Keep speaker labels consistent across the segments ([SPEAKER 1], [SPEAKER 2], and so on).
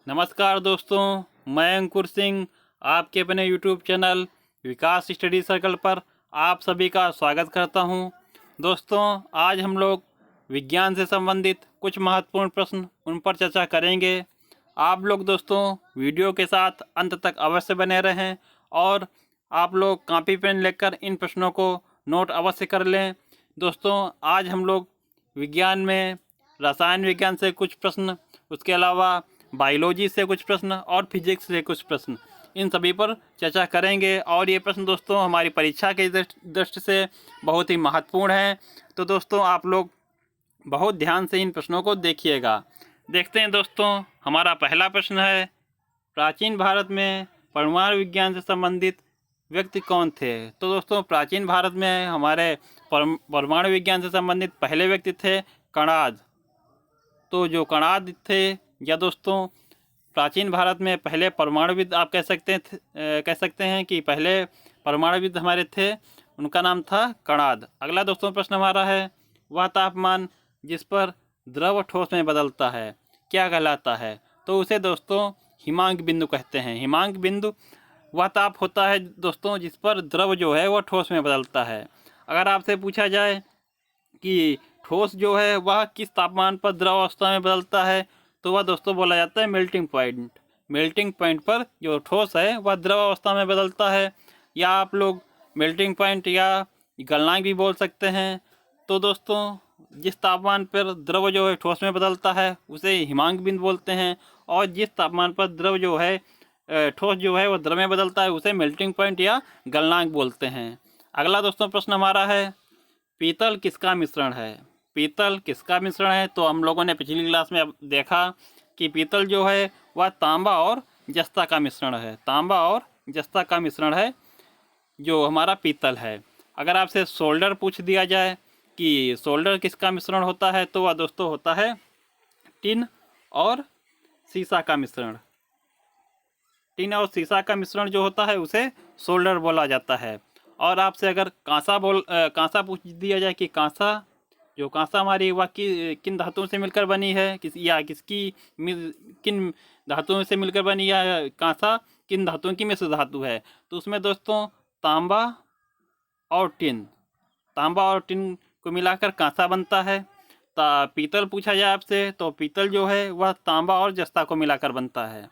[SPEAKER 1] नमस्कार दोस्तों, मैं अंकुर सिंह आपके अपने यूट्यूब चैनल विकास स्टडी सर्कल पर आप सभी का स्वागत करता हूं। दोस्तों, आज हम लोग विज्ञान से संबंधित कुछ महत्वपूर्ण प्रश्न उन पर चर्चा करेंगे। आप लोग दोस्तों वीडियो के साथ अंत तक अवश्य बने रहें और आप लोग कॉपी पेन लेकर इन प्रश्नों को नोट अवश्य कर लें। दोस्तों, आज हम लोग विज्ञान में रसायन विज्ञान से कुछ प्रश्न, उसके अलावा बायोलॉजी से कुछ प्रश्न और फिजिक्स से कुछ प्रश्न, इन सभी पर चर्चा करेंगे। और ये प्रश्न दोस्तों हमारी परीक्षा के दृष्टि से बहुत ही महत्वपूर्ण हैं। तो दोस्तों आप लोग बहुत ध्यान से इन प्रश्नों को देखिएगा। देखते हैं दोस्तों, हमारा पहला प्रश्न है, प्राचीन भारत में परमाणु विज्ञान से संबंधित व्यक्ति कौन थे? तो दोस्तों प्राचीन भारत में हमारे परमाणु विज्ञान से संबंधित पहले व्यक्ति थे कणाद। तो जो कणाद थे, या दोस्तों प्राचीन भारत में पहले परमाणुविद आप कह सकते हैं कि पहले परमाणुविद हमारे थे, उनका नाम था कणाद। अगला दोस्तों प्रश्न हमारा है, वह तापमान जिस पर द्रव ठोस में बदलता है क्या कहलाता है? तो उसे दोस्तों हिमांक बिंदु कहते हैं। हिमांक बिंदु वह ताप होता है दोस्तों जिस पर द्रव जो है वह ठोस में बदलता है। अगर आपसे पूछा जाए कि ठोस जो है वह किस तापमान पर द्रव अवस्था में बदलता है, तो वह दोस्तों बोला जाता है मेल्टिंग पॉइंट। मेल्टिंग पॉइंट पर जो ठोस है वह द्रव अवस्था में बदलता है, या आप लोग मेल्टिंग पॉइंट या गलनांक भी बोल सकते हैं। तो दोस्तों जिस तापमान पर द्रव जो है ठोस में बदलता है उसे हिमांक बिंदु बोलते हैं, और जिस तापमान पर द्रव जो है ठोस जो है वह द्रव में बदलता है उसे मेल्टिंग पॉइंट या गलनांक बोलते हैं। अगला दोस्तों प्रश्न हमारा है, पीतल किसका मिश्रण है? पीतल किसका मिश्रण है? तो हम लोगों ने पिछली क्लास में अब देखा कि पीतल जो है वह तांबा और जस्ता का मिश्रण है। तांबा और जस्ता का मिश्रण है जो हमारा पीतल है। अगर आपसे सोल्डर पूछ दिया जाए कि सोल्डर किसका मिश्रण होता है, तो वह दोस्तों होता है टिन और सीसा का मिश्रण। टिन और सीसा का मिश्रण जो होता है उसे सोल्डर बोला जाता है। और आपसे अगर कांसा पूछ दिया जाए कि कांसा हमारी वह किन धातुओं से मिलकर बनी है, किन धातुओं से मिलकर बनी, या कांसा किन धातुओं की मिश्र धातु है, तो उसमें दोस्तों तांबा और टिन को मिलाकर कांसा बनता है। पीतल पूछा जाए आपसे तो पीतल जो है वह तांबा और जस्ता को मिलाकर बनता है।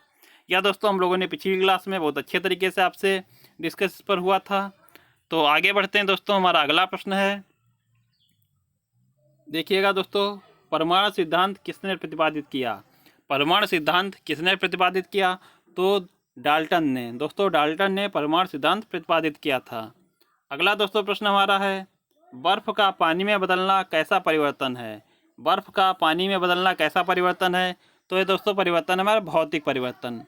[SPEAKER 1] यह दोस्तों हम लोगों ने पिछली क्लास में बहुत अच्छे तरीके से आपसे डिस्कस पर हुआ था। तो आगे बढ़ते हैं दोस्तों, हमारा अगला प्रश्न है, देखिएगा दोस्तों, परमाणु सिद्धांत किसने प्रतिपादित किया? परमाणु सिद्धांत किसने प्रतिपादित किया? तो डाल्टन ने। दोस्तों डाल्टन ने परमाणु सिद्धांत प्रतिपादित किया था। अगला दोस्तों प्रश्न हमारा है, बर्फ का पानी में बदलना कैसा परिवर्तन है? बर्फ का पानी में बदलना कैसा परिवर्तन है? तो ये दोस्तों परिवर्तन हमारा भौतिक परिवर्तन।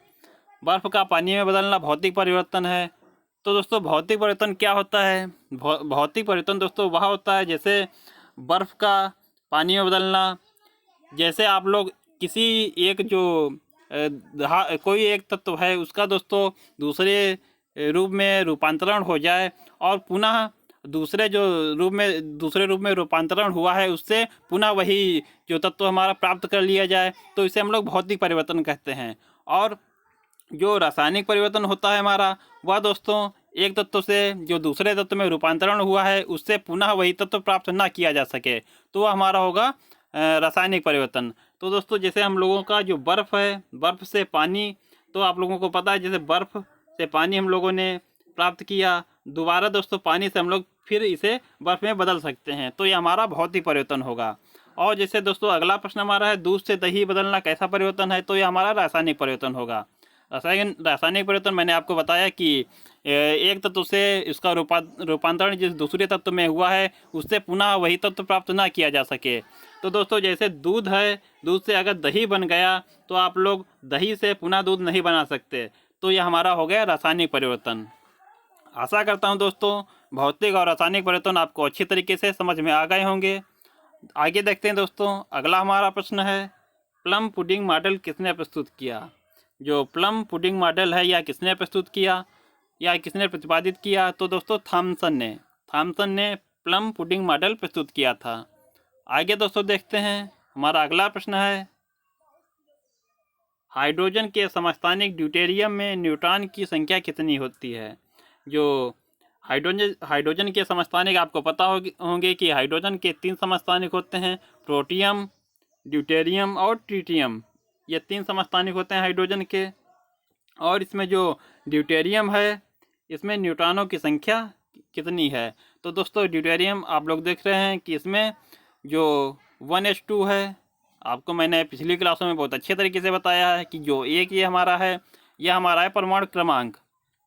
[SPEAKER 1] बर्फ का पानी में बदलना भौतिक परिवर्तन है। तो दोस्तों भौतिक परिवर्तन क्या होता है? भौतिक परिवर्तन दोस्तों वह होता है जैसे बर्फ़ का पानी में बदलना, जैसे आप लोग किसी एक जो कोई एक तत्व है उसका दोस्तों दूसरे रूप में रूपांतरण हो जाए और पुनः दूसरे रूप में रूपांतरण हुआ है उससे पुनः वही जो तत्व हमारा प्राप्त कर लिया जाए, तो इसे हम लोग भौतिक परिवर्तन कहते हैं। और जो रासायनिक परिवर्तन होता है हमारा, वह दोस्तों एक तत्व से जो दूसरे तत्व में रूपांतरण हुआ है उससे पुनः वही तत्व प्राप्त ना किया जा सके, तो वह हमारा होगा रासायनिक परिवर्तन। तो दोस्तों जैसे हम लोगों का जो बर्फ़ है, बर्फ़ से पानी, तो आप लोगों को पता है जैसे बर्फ़ से पानी हम लोगों ने प्राप्त किया, दोबारा दोस्तों पानी से हम लोग फिर इसे बर्फ़ में बदल सकते हैं, तो ये हमारा भौतिक परिवर्तन होगा। और जैसे दोस्तों अगला प्रश्न हमारा है, दूध से दही बदलना कैसा परिवर्तन है? तो ये हमारा रासायनिक परिवर्तन होगा। रासायनिक परिवर्तन मैंने आपको बताया कि एक तत्व से इसका रूपांतरण जिस दूसरे तत्व में हुआ है उससे पुनः वही तत्व प्राप्त ना किया जा सके। तो दोस्तों जैसे दूध है, दूध से अगर दही बन गया तो आप लोग दही से पुनः दूध नहीं बना सकते, तो यह हमारा हो गया रासायनिक परिवर्तन। आशा करता हूँ दोस्तों भौतिक और रासायनिक परिवर्तन आपको अच्छी तरीके से समझ में आ गए होंगे। आगे देखते हैं दोस्तों, अगला हमारा प्रश्न है, प्लम पुडिंग मॉडल किसने प्रस्तुत किया? जो प्लम पुडिंग मॉडल है यह किसने प्रस्तुत किया या किसने प्रतिपादित किया? तो दोस्तों थॉमसन ने प्लम पुडिंग मॉडल प्रस्तुत किया था। आगे दोस्तों देखते हैं, हमारा अगला प्रश्न है, हाइड्रोजन के समस्थानिक ड्यूटेरियम में न्यूट्रॉन की संख्या कितनी होती है। जो हाइड्रोजन के समस्थानिक आपको पता होंगे कि हाइड्रोजन के 3 समस्थानिक होते हैं, प्रोटियम, ड्यूटेरियम और ट्रिटियम। ये 3 समस्थानिक होते हैं हाइड्रोजन के। और इसमें जो ड्यूटेरियम है, इसमें न्यूट्रॉनों की संख्या कितनी है। तो दोस्तों ड्यूटेरियम आप लोग देख रहे हैं कि इसमें जो 1s2 है, आपको मैंने पिछली क्लासों में बहुत अच्छे तरीके से बताया है कि जो एक ये हमारा है, यह हमारा है परमाणु क्रमांक,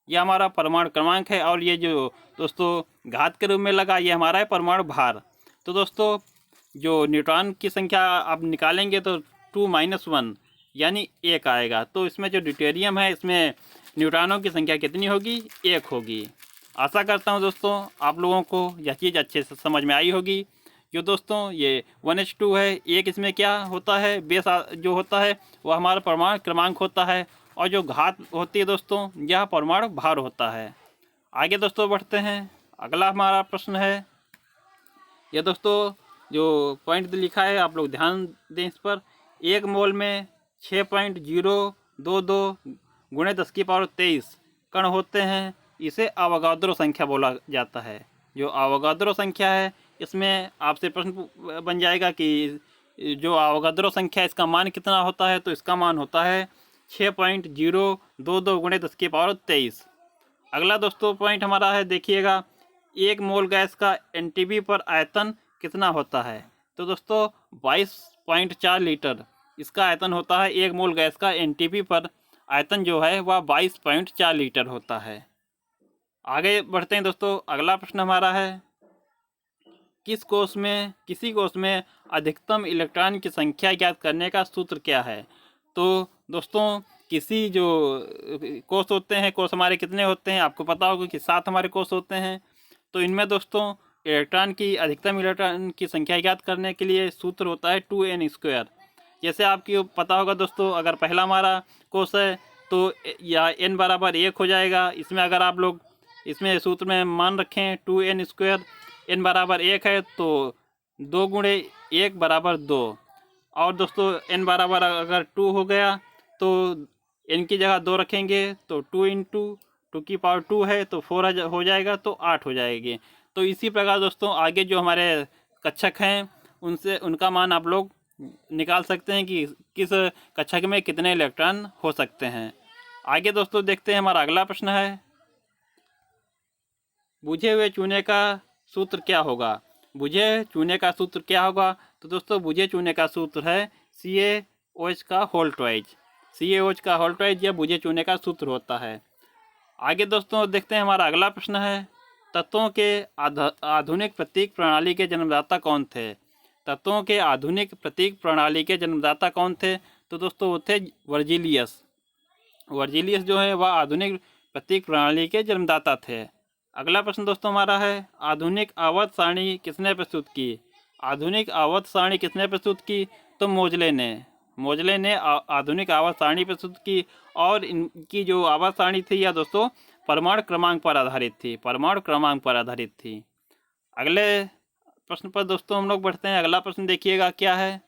[SPEAKER 1] यह हमारा परमाणु क्रमांक है। और ये जो दोस्तों घात के रूप में लगा, ये हमारा है परमाणु भार। तो दोस्तों जो न्यूट्रॉन की संख्या आप निकालेंगे तो 2 - 1 यानी 1 आएगा। तो इसमें जो ड्यूटेरियम है, इसमें न्यूट्रॉनों की संख्या कितनी होगी, 1 होगी। आशा करता हूँ दोस्तों आप लोगों को यह चीज़ अच्छे से समझ में आई होगी। जो दोस्तों ये 1s2 है, एक इसमें क्या होता है, बेस जो होता है वो हमारा परमाणु क्रमांक होता है, और जो घात होती है दोस्तों, यह परमाणु भार होता है। आगे दोस्तों बढ़ते हैं। अगला हमारा प्रश्न है, यह दोस्तों जो पॉइंट लिखा है आप लोग ध्यान दें इस पर। 1 मोल में 6.022 × 10⁻23 कण होते हैं, इसे अवोगाद्रो संख्या बोला जाता है। जो अवोगाद्रो संख्या है, इसमें आपसे प्रश्न बन जाएगा कि जो अवोगाद्रो संख्या इसका मान कितना होता है। तो इसका मान होता है 6.022 × 10⁻23। अगला दोस्तों पॉइंट हमारा है, देखिएगा 1 मोल गैस का NTP पर आयतन कितना होता है। तो दोस्तों 22.4 लीटर इसका आयतन होता है। 1 मोल गैस का NTP पर आयतन जो है वह 22.4 लीटर होता है। आगे बढ़ते हैं दोस्तों। अगला प्रश्न हमारा है, किसी कोष में अधिकतम इलेक्ट्रॉन की संख्या ज्ञात करने का सूत्र क्या है। तो दोस्तों किसी जो कोष होते हैं, कोष हमारे कितने होते हैं, आपको पता होगा कि 7 हमारे कोष होते हैं। तो इनमें दोस्तों अधिकतम इलेक्ट्रॉन की संख्या ज्ञात करने के लिए सूत्र होता है 2n²। जैसे आपको पता होगा दोस्तों, अगर पहला हमारा कोष है तो या n = 1 हो जाएगा। इसमें अगर आप लोग इसमें सूत्र में मान रखें 2n², n = 1 है तो 2 × 1 = 2। और दोस्तों n = अगर 2 हो गया तो n की जगह 2 रखेंगे तो 2 × 2⁻2 है तो 4 हो जाएगा, तो 8 हो जाएगी। तो इसी प्रकार दोस्तों आगे जो हमारे कक्षक हैं उनका मान आप लोग निकाल सकते हैं कि किस कक्षक में कितने इलेक्ट्रॉन हो सकते हैं। आगे दोस्तों देखते हैं, हमारा अगला प्रश्न है, बुझे हुए चूने का सूत्र क्या होगा। बुझे चूने का सूत्र क्या होगा। तो दोस्तों बुझे चूने का सूत्र है CaOH का होल ट्वाइज। CaOH का होल ट्वाइज यह बुझे चूने का सूत्र होता है। आगे दोस्तों देखते हैं, हमारा अगला प्रश्न है, तत्वों के आधुनिक प्रतीक प्रणाली के जन्मदाता कौन थे। तत्वों के आधुनिक प्रतीक प्रणाली के जन्मदाता कौन थे। तो दोस्तों वो थे वर्जिलियस। वर्जिलियस जो है वह आधुनिक प्रतीक प्रणाली के जन्मदाता थे। अगला प्रश्न दोस्तों हमारा है, आधुनिक आवर्त सारणी किसने प्रस्तुत की। आधुनिक आवर्त सारणी किसने प्रस्तुत की। तो मोजले ने आधुनिक आवर्त सारणी प्रस्तुत की। और इनकी जो आवर्त सारणी थी यह दोस्तों परमाणु क्रमांक पर आधारित थी। अगले प्रश्न पर दोस्तों हम लोग बढ़ते हैं। अगला प्रश्न देखिएगा क्या है,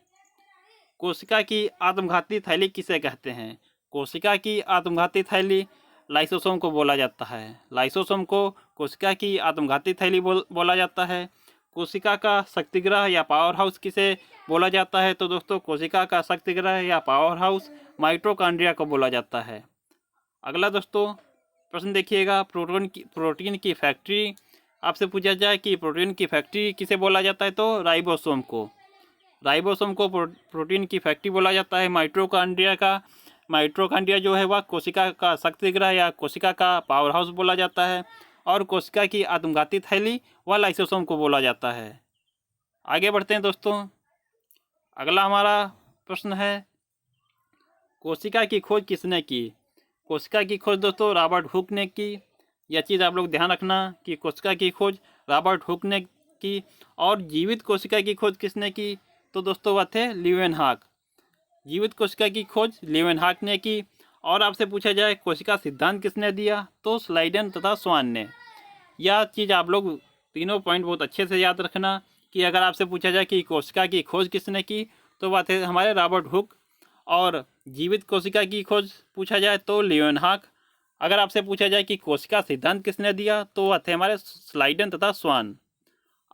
[SPEAKER 1] कोशिका की आत्मघाती थैली किसे कहते हैं। कोशिका की आत्मघाती थैली लाइसोसोम को बोला जाता है। लाइसोसोम को कोशिका की आत्मघाती थैली बोला जाता है। कोशिका का शक्तिग्रह या पावर हाउस किसे बोला जाता है। तो दोस्तों कोशिका का शक्तिग्रह या पावर हाउस माइटोकॉन्ड्रिया को बोला जाता है। अगला दोस्तों प्रश्न देखिएगा, प्रोटीन की फैक्ट्री आपसे पूछा जाए कि प्रोटीन की फैक्ट्री किसे बोला जाता है। तो राइबोसोम को प्रोटीन की फैक्ट्री बोला जाता है। माइटोकॉन्ड्रिया जो है वह कोशिका का शक्तिग्रह या कोशिका का पावर हाउस बोला जाता है। और कोशिका की आत्मघाती थैली व लाइसोसोम को बोला जाता है। आगे बढ़ते हैं दोस्तों। अगला हमारा प्रश्न है, कोशिका की खोज किसने की। कोशिका की खोज दोस्तों रॉबर्ट हुक ने की। यह चीज़ आप लोग ध्यान रखना कि कोशिका की खोज रॉबर्ट हुक ने की। और जीवित कोशिका की खोज किसने की। तो दोस्तों वह थे लीवेनहॉक। जीवित कोशिका की खोज लीवेनहॉक ने की। और आपसे पूछा जाए कोशिका सिद्धांत किसने दिया। तो स्लाइडन तथा स्वान ने। यह चीज़ आप लोग तीनों पॉइंट बहुत अच्छे से याद रखना कि अगर आपसे पूछा जाए कि कोशिका की खोज किसने की तो वह थे हमारे रॉबर्ट हुक। और जीवित कोशिका की खोज पूछा जाए तो लियोनहाक। अगर आपसे पूछा जाए कि कोशिका सिद्धांत किसने दिया तो वह थे हमारे स्लाइडन तथा स्वान।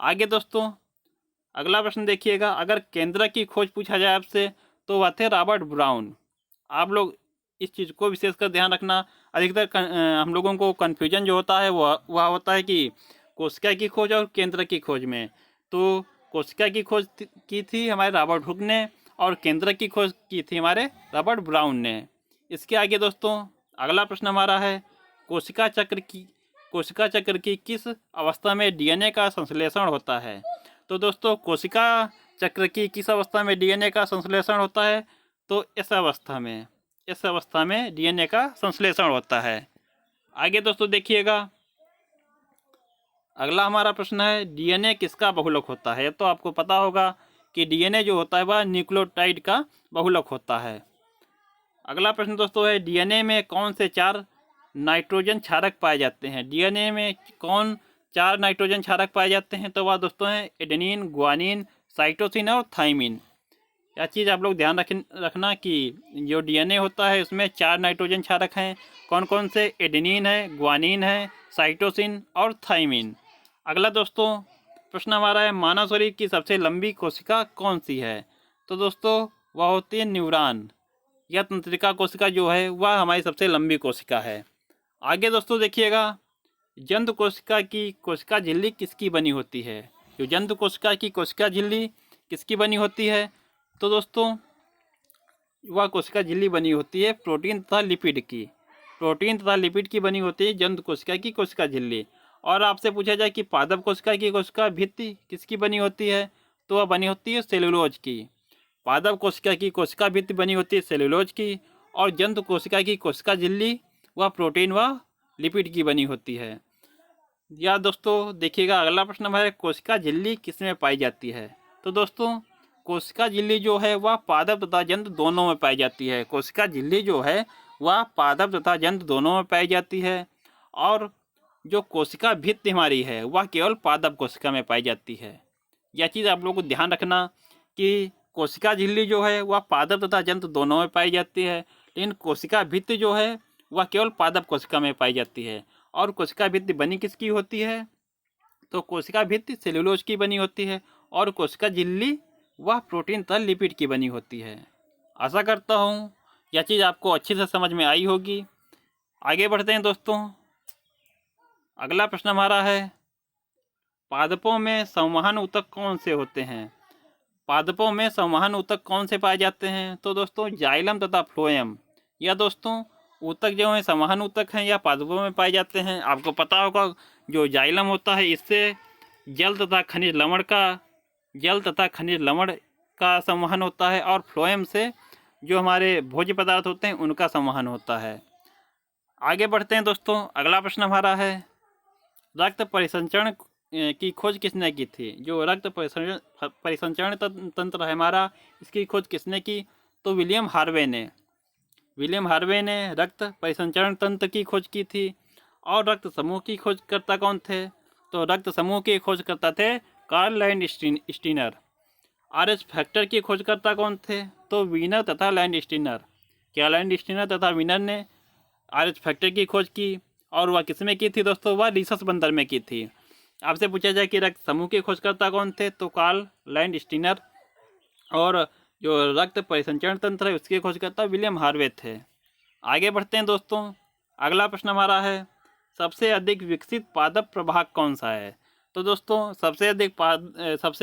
[SPEAKER 1] आगे दोस्तों अगला प्रश्न देखिएगा, अगर केंद्रक की खोज पूछा जाए आपसे तो वह थे रॉबर्ट ब्राउन। आप लोग इस चीज़ को विशेषकर ध्यान रखना। अधिकतर हम लोगों को कन्फ्यूजन जो होता है वह होता है कि कोशिका की खोज और केंद्र की खोज में। तो कोशिका की खोज की थी हमारे रॉबर्ट हुक ने और केंद्र की खोज की थी हमारे रॉबर्ट ब्राउन ने। इसके आगे दोस्तों अगला प्रश्न हमारा है, कोशिका चक्र की किस अवस्था में डीएनए का संश्लेषण होता है। तो दोस्तों कोशिका चक्र की किस अवस्था में डीएनए का संश्लेषण होता है, तो इस अवस्था में डीएनए का संश्लेषण होता है। आगे दोस्तों देखिएगा, अगला हमारा प्रश्न है, डीएनए किसका बहुलक होता है। तो आपको पता होगा कि डीएनए जो होता है वह न्यूक्लियोटाइड का बहुलक होता है। अगला प्रश्न दोस्तों है, डीएनए में कौन से 4 नाइट्रोजन क्षारक पाए जाते हैं। डीएनए में कौन 4 नाइट्रोजन क्षारक पाए जाते हैं, तो वह दोस्तों हैं एडेनिन, ग्वानिन, साइटोसिन और थाइमिन। यह चीज़ आप लोग ध्यान रखना कि जो डीएनए होता है उसमें 4 नाइट्रोजन क्षारक हैं। कौन कौन से, एडेनिन है, ग्वानिन है, साइटोसिन और थाइमिन। अगला दोस्तों प्रश्न हमारा है, मानव शरीर की सबसे लंबी कोशिका कौन सी है। तो दोस्तों वह होती है न्यूरॉन। यह तंत्रिका कोशिका जो है वह हमारी सबसे लंबी कोशिका है। आगे दोस्तों देखिएगा, जंतु कोशिका की कोशिका झिल्ली किसकी बनी होती है। जो जंतु कोशिका की कोशिका झिल्ली किसकी बनी होती है, तो दोस्तों वह कोशिका झिल्ली बनी होती है प्रोटीन तथा लिपिड की बनी होती है जंतु कोशिका की कोशिका झिल्ली। और आपसे पूछा जाए कि पादप कोशिका की कोशिका भित्ति किसकी बनी होती है, तो वह बनी होती है सेलुलोज की। पादप कोशिका की कोशिका भित्ति बनी होती है सेलुलोज की, और जंतु कोशिका की कोशिका झिल्ली वह प्रोटीन व लिपिड की बनी होती है। या दोस्तों देखिएगा अगला प्रश्न हमारे, कोशिका झिल्ली किसमें पाई जाती है। तो दोस्तों कोशिका झिल्ली जो है वह पादप तथा जंतु दोनों में पाई जाती है। कोशिका झिल्ली जो है वह पादप तथा जंतु दोनों में पाई जाती है, और जो कोशिका भित्ति हमारी है वह केवल पादप कोशिका में पाई जाती है। यह चीज़ आप लोगों को ध्यान रखना कि कोशिका झिल्ली जो है वह पादप तथा जंतु दोनों में पाई जाती है, लेकिन कोशिका भित्ति जो है वह केवल पादप कोशिका में पाई जाती है। और कोशिका भित्ति बनी किसकी होती है, तो कोशिका भित्ति सेलुलोज की बनी होती है, और कोशिका झिल्ली वह प्रोटीन तथा लिपिड की बनी होती है। आशा करता हूँ यह चीज़ आपको अच्छे से समझ में आई होगी। आगे बढ़ते हैं दोस्तों, अगला प्रश्न हमारा है, पादपों में संवहन ऊतक कौन से होते हैं। पादपों में संवहन ऊतक कौन से पाए जाते हैं, तो दोस्तों जाइलम तथा फ्लोएम। या दोस्तों ऊतक जो है संवहन ऊतक हैं या पादपों में पाए जाते हैं। आपको पता होगा जो जाइलम होता है इससे जल तथा खनिज लवण का संवहन होता है, और फ्लोएम से जो हमारे भोज्य पदार्थ होते हैं उनका संवहन होता है। आगे बढ़ते हैं दोस्तों, अगला प्रश्न हमारा है, रक्त परिसंचरण की खोज किसने की थी। जो रक्त परिसंचरण तंत्र है हमारा, इसकी खोज किसने की, तो विलियम हार्वे ने रक्त परिसंचरण तंत्र की खोज की थी। और रक्त समूह की खोजकर्ता कौन थे, तो रक्त समूह के खोजकर्ता थे कार्ल लैंडस्टीनर। RH फैक्टर की खोजकर्ता कौन थे, तो वीनर तथा लैंडस्टीनर। क्या लैंडस्टीनर तथा वीनर ने RH फैक्टर की खोज की, और वह किसमें की थी दोस्तों, वह रिसस बंदर में की थी। आपसे पूछा जाए कि रक्त समूह के खोजकर्ता कौन थे, तो कार्ल लैंडस्टीनर, और जो रक्त परिसंचरण तंत्र है उसके खोजकर्ता विलियम हार्वे थे। आगे बढ़ते हैं दोस्तों, अगला प्रश्न हमारा है, सबसे अधिक विकसित पादप प्रभाग कौन सा है। तो दोस्तों सबसे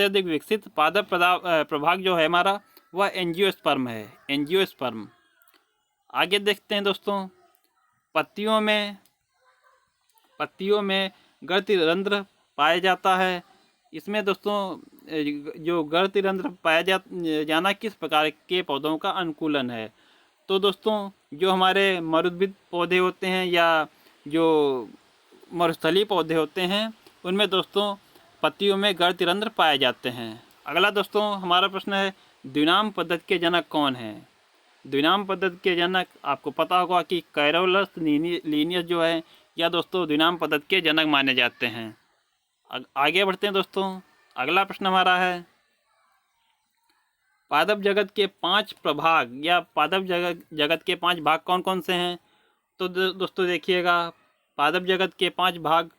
[SPEAKER 1] अधिक विकसित पादप प्रभाग जो है हमारा वह एंजियोस्पर्म है, एंजियोस्पर्म। आगे देखते हैं दोस्तों, पत्तियों में गर्तिरंध्र पाया जाता है। इसमें दोस्तों जो गर्तिरंध्र पाया जाना किस प्रकार के पौधों का अनुकूलन है। तो दोस्तों जो हमारे मरुद्भिद पौधे होते हैं या जो मरुस्थलीय पौधे होते हैं उनमें दोस्तों पत्तियों में गर्तिरंध्र पाए जाते हैं। अगला दोस्तों हमारा प्रश्न है, द्विनाम पद्धति के जनक कौन हैं। द्विनाम पद्धति के जनक आपको पता होगा कि कैरोलस लीनियस जो है या दोस्तों द्विनाम पद्धति के जनक माने जाते हैं। आगे बढ़ते हैं दोस्तों, अगला प्रश्न हमारा है, पादप जगत के 5 प्रभाग या पादप जगत के 5 भाग कौन कौन से हैं? तो दोस्तों देखिएगा, पादप जगत के 5 भाग,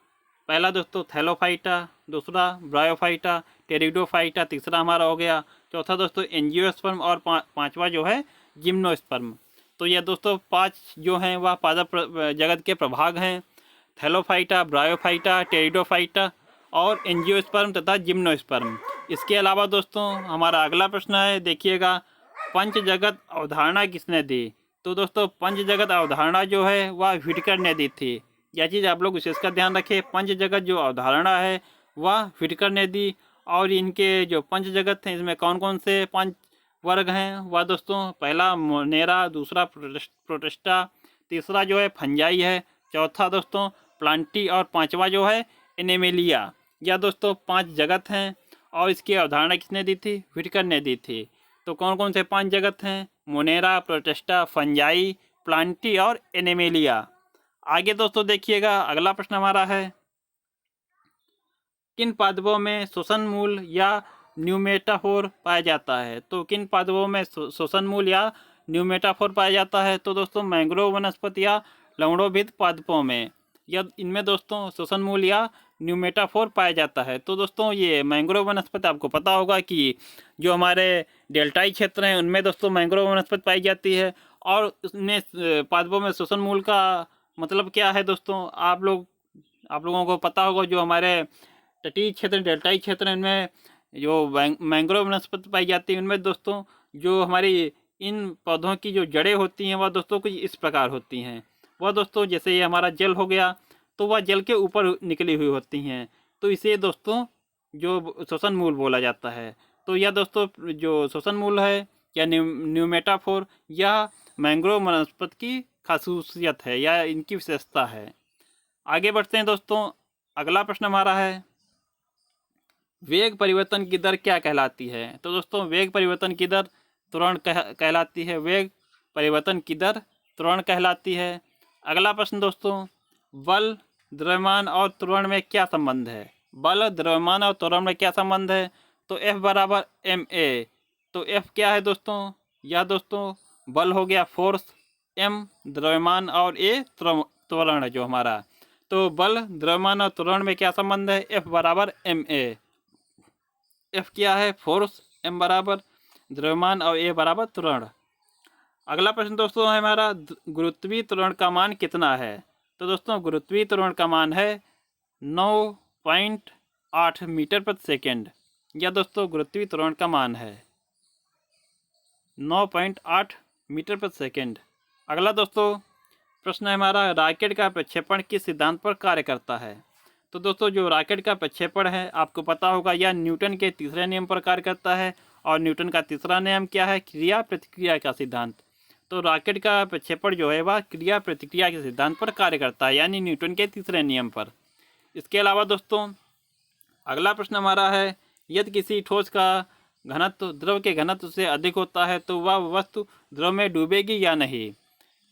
[SPEAKER 1] पहला दोस्तों थैलोफाइटा, दूसरा ब्रायोफाइटा, टेरिडोफाइटा, तीसरा हमारा हो गया, चौथा दोस्तों एंजियोस्पर्म और पांचवा जो है जिम्नोस्पर्म। तो ये दोस्तों 5 जो हैं वह पादप जगत के प्रभाग हैं, थैलोफाइटा, ब्रायोफाइटा, टेरिडोफाइटा और एंजियोस्पर्म तथा जिम्नोस्पर्म। इसके अलावा दोस्तों हमारा अगला प्रश्न है, देखिएगा, पंच जगत अवधारणा किसने दी? तो दोस्तों पंच जगत अवधारणा जो है वह व्हिटकर ने दी थी। यह चीज़ आप लोग विशेष का ध्यान रखें, पंच जगत जो अवधारणा है वह व्हिटकर ने दी। और इनके जो पंच जगत हैं इसमें कौन कौन से 5 वर्ग हैं? वह दोस्तों पहला मोनेरा, दूसरा प्रोटिस्टा, तीसरा जो है फंजाई है, चौथा दोस्तों प्लांटी और पांचवा जो है एनिमेलिया। यह दोस्तों 5 जगत हैं और इसकी अवधारणा किसने दी थी? व्हिटकर ने दी थी। तो कौन कौन से 5 जगत हैं? मोनेरा, प्रोटिस्टा, फंजाई, प्लांटी और एनिमेलिया। आगे दोस्तों देखिएगा, अगला प्रश्न हमारा है, किन पादपों में श्वसन मूल या न्यूमेटाफोर पाया जाता है? तो किन पादपों में श्वसन मूल या न्यूमेटाफोर पाया जाता है? तो दोस्तों मैंग्रोव वनस्पति या लवणोभित पादपों में, या इनमें दोस्तों श्वसन मूल या न्यूमेटाफोर पाया जाता है। तो दोस्तों ये मैंग्रोव वनस्पति, आपको पता होगा कि जो हमारे डेल्टाई क्षेत्र हैं उनमें दोस्तों मैंग्रोव वनस्पति पाई जाती है। और उसमें पादपों में श्वसन मूल का मतलब क्या है दोस्तों? आप लोगों को पता होगा, जो हमारे तटीय क्षेत्र, डेल्टाई क्षेत्र, इनमें जो मैंग्रोव वनस्पति पाई जाती है उनमें दोस्तों जो हमारी इन पौधों की जो जड़ें होती हैं वह दोस्तों कुछ इस प्रकार होती हैं। वह दोस्तों जैसे ये हमारा जल हो गया तो वह जल के ऊपर निकली हुई होती हैं, तो इसे दोस्तों जो श्वसन मूल बोला जाता है। तो यह दोस्तों जो श्वसन मूल है या न्यूमेटाफोर या मैंग्रोव वनस्पति की खासूसियत है या इनकी विशेषता है। आगे बढ़ते हैं दोस्तों, अगला प्रश्न हमारा है, वेग परिवर्तन की दर क्या कहलाती है? तो दोस्तों वेग परिवर्तन की दर त्वरण कहलाती है। वेग परिवर्तन की दर त्वरण कहलाती है। अगला प्रश्न दोस्तों, बल, द्रव्यमान और त्वरण में क्या संबंध है? बल, द्रव्यमान और त्वरण में क्या संबंध है? तो F बराबर ma। तो F क्या है दोस्तों? यह दोस्तों बल हो गया फोर्स, M द्रव्यमान और A त्वरण है जो हमारा। तो बल, द्रव्यमान और त्वरण में क्या संबंध है? F बराबर ma। F क्या है? फोर्स, M बराबर द्रव्यमान और A बराबर त्वरण। अगला प्रश्न दोस्तों है हमारा, गुरुत्वीय त्वरण का मान कितना है? तो दोस्तों गुरुत्वीय त्वरण का मान है 9.8 मीटर प्रति सेकेंड। यह दोस्तों गुरुत्वीय त्वरण का मान है 9.8 मीटर प्रति सेकेंड। अगला दोस्तों प्रश्न है हमारा, रॉकेट का प्रक्षेपण किस सिद्धांत पर कार्य करता है? तो दोस्तों जो रॉकेट का प्रक्षेपण है आपको पता होगा यह न्यूटन के तीसरे नियम पर कार्य करता है। और न्यूटन का तीसरा नियम क्या है? क्रिया प्रतिक्रिया का सिद्धांत। तो रॉकेट का प्रक्षेपण जो है वह क्रिया प्रतिक्रिया के सिद्धांत पर कार्य करता है, यानी न्यूटन के तीसरे नियम पर। इसके अलावा दोस्तों अगला प्रश्न हमारा है, यदि किसी ठोस का घनत्व द्रव के घनत्व से अधिक होता है तो वह वस्तु द्रव में डूबेगी या नहीं?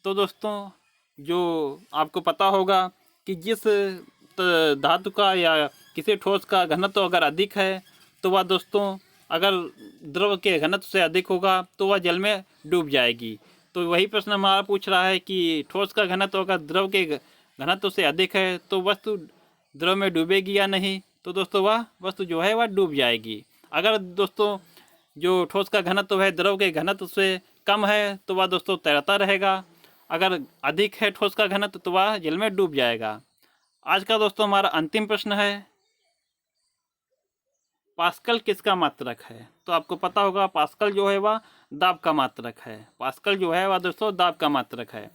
[SPEAKER 1] तो दोस्तों जो आपको पता होगा कि जिस धातु का या किसी ठोस का घनत्व अगर अधिक है तो वह दोस्तों अगर द्रव के घनत्व से अधिक होगा तो वह जल में डूब जाएगी। तो वही प्रश्न हमारा पूछ रहा है कि ठोस का घनत्व अगर द्रव के घनत्व से अधिक है तो वस्तु द्रव में डूबेगी या नहीं? तो दोस्तों वह वस्तु जो है वह डूब जाएगी। अगर दोस्तों जो ठोस का घनत्व है द्रव के घनत्व से कम है तो वह दोस्तों तैरता रहेगा, अगर अधिक है ठोस का घनत्व तो वह जल में डूब जाएगा। आज का दोस्तों हमारा अंतिम प्रश्न है, पास्कल किसका मात्रक है? तो आपको पता होगा पास्कल जो है वह दाब का मात्रक है। पास्कल जो है वह दोस्तों दाब का मात्रक है।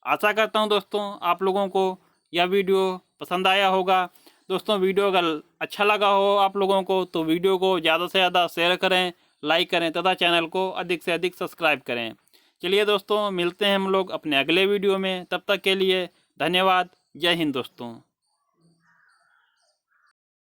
[SPEAKER 1] आशा करता हूं दोस्तों आप लोगों को यह वीडियो पसंद आया होगा। दोस्तों वीडियो अगर अच्छा लगा हो आप लोगों को तो वीडियो को ज़्यादा से ज़्यादा शेयर करें, लाइक करें तथा चैनल को अधिक से अधिक सब्सक्राइब करें। चलिए दोस्तों मिलते हैं हम लोग अपने अगले वीडियो में, तब तक के लिए धन्यवाद। जय हिंद दोस्तों।